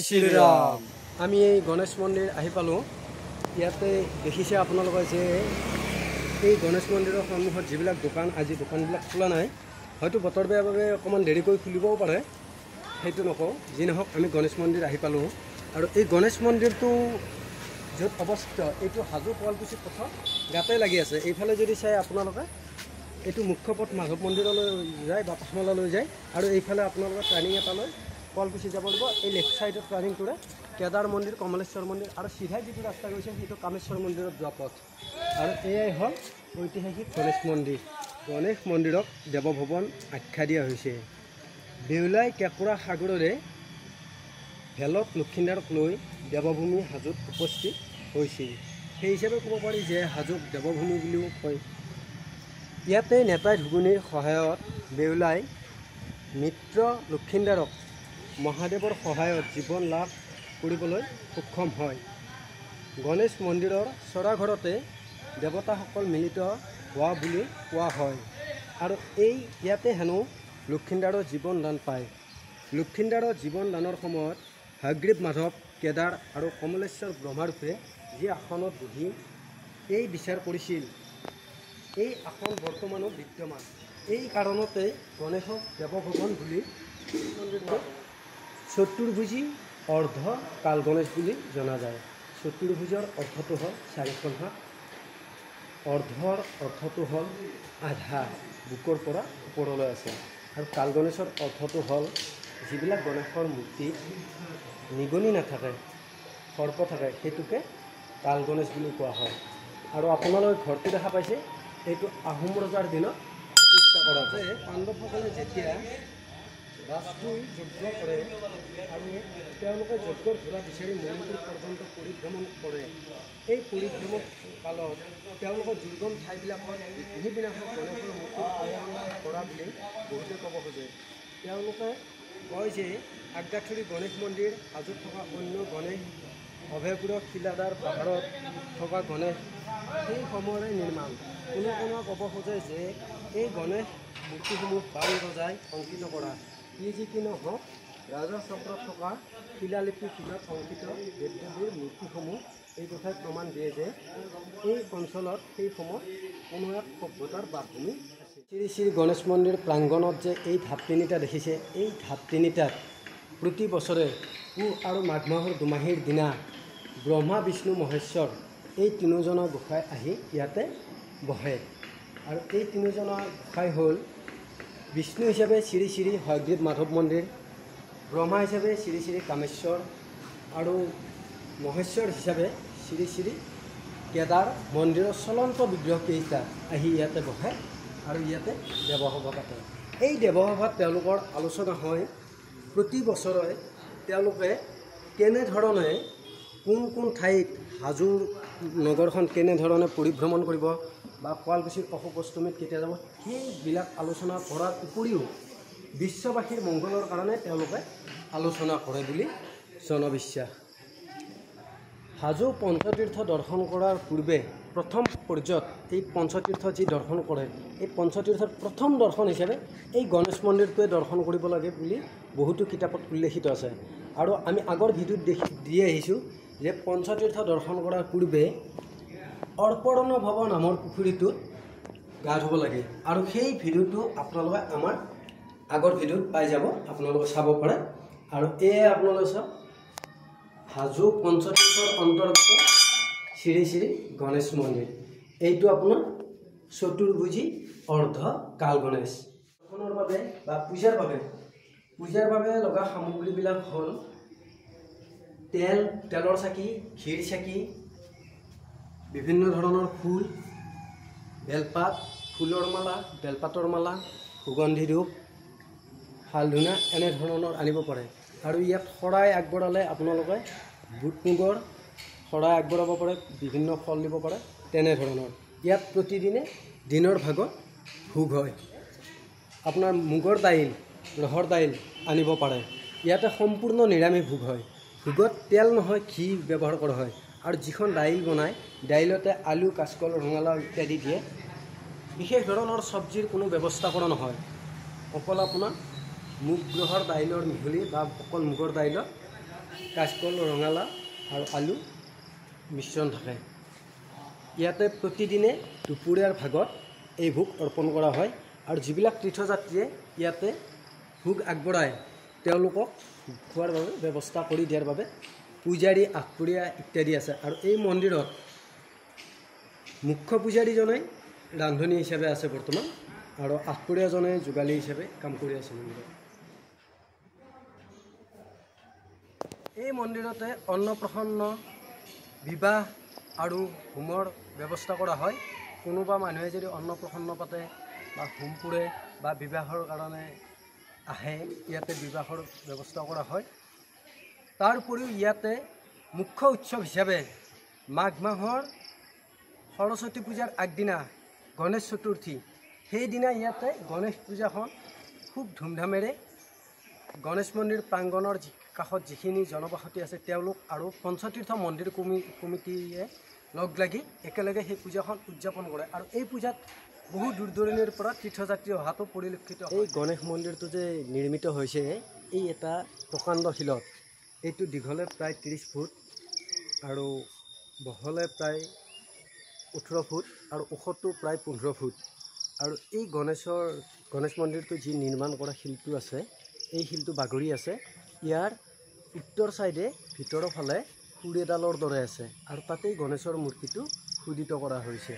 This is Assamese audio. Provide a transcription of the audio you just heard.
শ্ৰীৰাম। আমি এই গণেশ মন্দিৰ আহি পালোঁ। ইয়াতে দেখিছে আপোনালোকে যে এই গণেশ মন্দিৰৰ সন্মুখত যিবিলাক দোকান, আজি দোকানবিলাক খোলা নাই, হয়তো বতৰ বেয়াৰ বাবে অকণমান দেৰিকৈ খুলিবও পাৰে, সেইটো নকওঁ। যি নহওক, আমি গণেশ মন্দিৰ আহি পালোঁ। আৰু এই গণেশ মন্দিৰটো য'ত অৱস্থিত, এইটো হাজো শুৱালকুছি পথৰ গাতে লাগি আছে। এইফালে যদি চাই আপোনালোকে, এইটো মুখ্য পথ মাধৱ মন্দিৰলৈ যায় বা পাঠমালালৈ যায়, আৰু এইফালে আপোনালোকে টাৰ্ণিং এটা লৈ শুৱালকুছি যাব লাগিব। এই লেফ্ট ছাইডত টাৰ্ণিংটোৰে কেদাৰ মন্দিৰ, কমলেশ্বৰ মন্দিৰ, আৰু চিধাই যিটো ৰাস্তা গৈছে সেইটো কামেশ্বৰ মন্দিৰত যোৱা পথ। আৰু এয়াই হ'ল ঐতিহাসিক গণেশ মন্দিৰ। গণেশ মন্দিৰক দেৱভৱন আখ্যা দিয়া হৈছে। বেউলাই কেঁকোৰা সাগৰৰে ভেলত লক্ষীন্দাৰক লৈ দেৱভূমি হাজোত উপস্থিত হৈছিল। সেই হিচাপে ক'ব পাৰি যে হাজোক দেৱভূমি বুলিও কয়। ইয়াতে নেতাই ধুগুনিৰ সহায়ত বেউলাই মিত্ৰ লক্ষীন্দাৰক মহাদেৱৰ সহায়ত জীৱন লাভ কৰিবলৈ সক্ষম হয়। গণেশ মন্দিৰৰ চৰাঘৰতে দেৱতাসকল মিলিত হোৱা বুলি কোৱা হয়। আৰু ইয়াতে হেনো লক্ষীন্দাৰৰ জীৱন দান পায়। লক্ষীন্দাৰৰ জীৱন দানৰ সময়ত হয়গ্ৰীৱ মাধৱ, কেদাৰ আৰু কমলেশ্বৰ ব্ৰহ্মাৰূপে যি আসনত বহি এই বিচাৰ কৰিছিল, এই আসন বৰ্তমানো বিদ্যমান। এই কাৰণতে গণেশক দেৱভৱন বুলি মন্দিৰটো চতুৰ্ভুজী অৰ্ধ কাল গণেশ বুলি জনা যায়। চতুৰ্ভুজৰ অৰ্থটো হ'ল চাৰিখন হাত, অৰ্ধৰ অৰ্থটো হ'ল আধা, বুকৰ পৰা ওপৰলৈ আছে, আৰু কাল গণেশৰ অৰ্থটো হ'ল যিবিলাক গণেশৰ মূৰ্তিত নিগনি নাথাকে, সৰ্প থাকে, সেইটোকে কাল গণেশ বুলি কোৱা হয়। আৰু আপোনালোকে ঘৰটো দেখা পাইছে, এইটো আহোম ৰজাৰ দিনত প্ৰতিষ্ঠা কৰা হৈছে। পাণ্ডৱসকলে যেতিয়া ৰাজটুই যজ্ঞ কৰে আৰু তেওঁলোকে যজ্ঞৰ ঘোঁৰা বিচাৰি মণিপুৰ পৰ্যন্ত পৰিভ্ৰমণ কৰে, এই পৰিভ্ৰমণ কালত তেওঁলোকৰ দুৰ্গম ঠাইবিলাকত বিধিবিনাশক গণেশৰ মূৰ্তি কৰা বুলি বহুতে ক'ব খোজে। তেওঁলোকে কয় যে আগ্ৰাথুৰি গণেশ মন্দিৰ, হাজোত থকা অন্য গণেশ, অভয়পুৰৰ শিলাদাৰ পাহাৰত থকা গণেশ সেই সময়ৰে নিৰ্মাণ। কোনো কোনোৱে ক'ব খোজে যে এই গণেশ মূৰ্তিসমূহ বান ৰজাই অংকিত কৰা। যি কি নহওক, ৰাজহ চক্ৰত থকা শিলালিপি শিলত অংকিত দেৱ-দেৱীৰ মূৰ্তিসমূহ এই কথাই প্ৰমাণ দিয়ে যে এই অঞ্চলত সেই সময়ত কোনো এক সভ্যতাৰ বাসভূমি আছে। শ্ৰী শ্ৰী গণেশ মন্দিৰ প্ৰাংগণত যে এই ঢাপ তিনিটা দেখিছে, এই ঢাপ তিনিটাত প্ৰতি বছৰে পুহ আৰু মাঘ মাহৰ দুমাহীৰ দিনা ব্ৰহ্মা, বিষ্ণু, মহেশ্বৰ এই তিনিজনা গোসাঁই আহি ইয়াতে বহে। আৰু এই তিনিজনা গোসাঁই হ'ল বিষ্ণু হিচাপে শ্ৰী শ্ৰী হয়গ্ৰীৱ মাধৱ মন্দিৰ, ব্ৰহ্মা হিচাপে শ্ৰী শ্ৰী কামেশ্বৰ, আৰু মহেশ্বৰ হিচাপে শ্ৰী শ্ৰী কেদাৰ। মন্দিৰৰ চলন্ত বিগ্ৰহকেইটা আহি ইয়াতে বহে আৰু ইয়াতে দেৱসভা পাতে। এই দেৱসভাত তেওঁলোকৰ আলোচনা হয়। প্ৰতি বছৰে তেওঁলোকে কেনেধৰণে কোন কোন ঠাইত হাজো নগৰখন কেনেধৰণে পৰিভ্ৰমণ কৰিব বা শুৱালকুছিৰ অশোক অষ্টমীত কেতিয়া যাব, সেইবিলাক আলোচনা কৰাৰ উপৰিও বিশ্ববাসীৰ মংগলৰ কাৰণে তেওঁলোকে আলোচনা কৰে বুলি জনবিশ্বাস। হাজো পঞ্চতীৰ্থ দৰ্শন কৰাৰ পূৰ্বে প্ৰথম পৰ্যায়ত এই পঞ্চতীৰ্থ যি দৰ্শন কৰে, এই পঞ্চতীৰ্থৰ প্ৰথম দৰ্শন হিচাপে এই গণেশ মন্দিৰটোৱে দৰ্শন কৰিব লাগে বুলি বহুতো কিতাপত উল্লেখিত আছে। আৰু আমি আগৰ ভিডিঅ'ত দি আহিছোঁ যে পঞ্চতীৰ্থ দৰ্শন কৰাৰ পূৰ্বে অৰ্পণ ভৱ নামৰ পুখুৰীটোত গা ধুব লাগে। আৰু সেই ভিডিঅ'টো আপোনালোকে আমাৰ আগৰ ভিডিঅ'ত পাই যাব, আপোনালোকে চাব পাৰে। আৰু এয়াই আপোনালোকে চাওক, হাজো পঞ্চতীৰ্থৰ অন্তৰ্গত শ্ৰী শ্ৰী গণেশ মন্দিৰ। এইটো আপোনাৰ চতুৰ্ভুজী অৰ্ধ কাল গণেশ। দৰ্শনৰ বাবে বা পূজাৰ বাবে লগা সামগ্ৰীবিলাক হ'ল তেলৰ চাকি, ঘিৰ চাকি, বিভিন্ন ধৰণৰ ফুল, বেলপাত, ফুলৰ মালা, বেলপাতৰ মালা, সুগন্ধি ধূপ, শাল ধূনা এনেধৰণৰ আনিব পাৰে। আৰু ইয়াত শৰাই আগবঢ়ালে আপোনালোকে বুট মুগৰ শৰাই আগবঢ়াব পাৰে, বিভিন্ন ফল দিব পাৰে, তেনেধৰণৰ। ইয়াত প্ৰতিদিনে দিনৰ ভাগত ভোগ হয়। আপোনাৰ মুগৰ দাইল, ৰহৰ দাইল আনিব পাৰে। ইয়াতে সম্পূৰ্ণ নিৰামিষ ভোগ হয়। ভোগত তেল নহয়, ঘি ব্যৱহাৰ কৰা হয়। আৰু যিখন দাইল বনায়, দাইলতে আলু, কাচকল, ৰঙালাও ইত্যাদি দিয়ে। বিশেষ ধৰণৰ চব্জিৰ কোনো ব্যৱস্থা কৰা নহয়। অকল আপোনাৰ মুগ ৰহৰ দাইলৰ মিহলি বা অকল মুগৰ দাইলত কাচকল, ৰঙালাও আৰু আলু মিশ্ৰণ থাকে। ইয়াতে প্ৰতিদিনে দুপৰীয়াৰ ভাগত এই ভোগ অৰ্পণ কৰা হয় আৰু যিবিলাক তীৰ্থযাত্ৰীয়ে ইয়াতে ভোগ আগবঢ়ায় তেওঁলোকক খোৱাৰ বাবে ব্যৱস্থা কৰি দিয়াৰ বাবে পূজাৰী, আঠপুৰীয়া ইত্যাদি আছে। আৰু এই মন্দিৰত মুখ্য পূজাৰীজনে ৰান্ধনী হিচাপে আছে বৰ্তমান, আৰু আঠপুৰীয়াজনে যোগালী হিচাপে কাম কৰি আছে মন্দিৰত। এই মন্দিৰতে অন্নপ্ৰসন্ন, বিবাহ আৰু হোমৰ ব্যৱস্থা কৰা হয়। কোনোবা মানুহে যদি অন্নপ্ৰসন্ন পাতে বা হোম পুৰে বা বিবাহৰ কাৰণে আহে, ইয়াতে বিবাহৰ ব্যৱস্থা কৰা হয়। তাৰ উপৰিও ইয়াতে মুখ্য উৎসৱ হিচাপে মাঘ মাহৰ সৰস্বতী পূজাৰ আগদিনা গণেশ চতুৰ্থী, সেইদিনা ইয়াতে গণেশ পূজাখন খুব ধুমধামেৰে গণেশ মন্দিৰ প্ৰাংগণৰ কাষত যিখিনি জনবসতি আছে তেওঁলোক আৰু পঞ্চতীৰ্থ মন্দিৰ কমিটিয়ে লগ লাগি একেলগে সেই পূজাখন উদযাপন কৰে। আৰু এই পূজাত বহু দূৰ দূৰণিৰ পৰা তীৰ্থযাত্ৰী অহাটো পৰিলক্ষিত হয়। এই গণেশ মন্দিৰটো যে নিৰ্মিত হৈছে এই এটা প্ৰকাণ্ড শিলত। এইটো দীঘলে প্ৰায় 30 ফুট আৰু বহলে প্ৰায় 18 ফুট আৰু ওখটো প্ৰায় 15 ফুট। আৰু এই গণেশ মন্দিৰটো যি নিৰ্মাণ কৰা শিলটো আছে, এই শিলটো বাগৰি আছে। ইয়াৰ উত্তৰ চাইডে ভিতৰৰ ফালে সুৰ এডালৰ দৰে আছে আৰু তাতেই গণেশৰ মূৰ্তিটো খোদিত কৰা হৈছে।